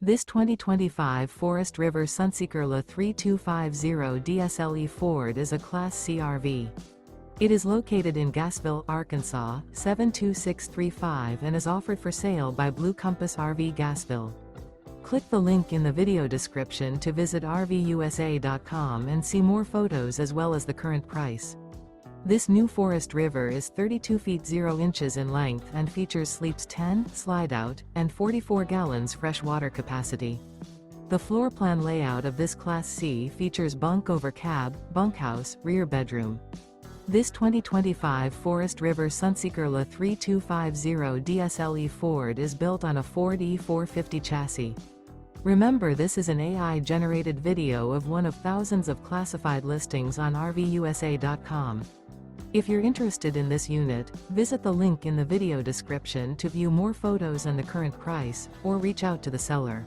This 2025 Forest River Sunseeker LA 3250 DSLE Ford is a Class C RV. It is located in Gassville, Arkansas, 72635 and is offered for sale by Blue Compass RV Gassville. Click the link in the video description to visit RVUSA.com and see more photos as well as the current price. This new Forest River is 32 feet 0 inches in length and features sleeps 10, slide-out, and 44 gallons fresh water capacity. The floor plan layout of this Class C features bunk over cab, bunkhouse, rear bedroom. This 2025 Forest River Sunseeker LA 3250 DSLE Ford is built on a Ford E450 chassis. Remember, this is an AI-generated video of one of thousands of classified listings on RVUSA.com. If you're interested in this unit, visit the link in the video description to view more photos and the current price, or reach out to the seller.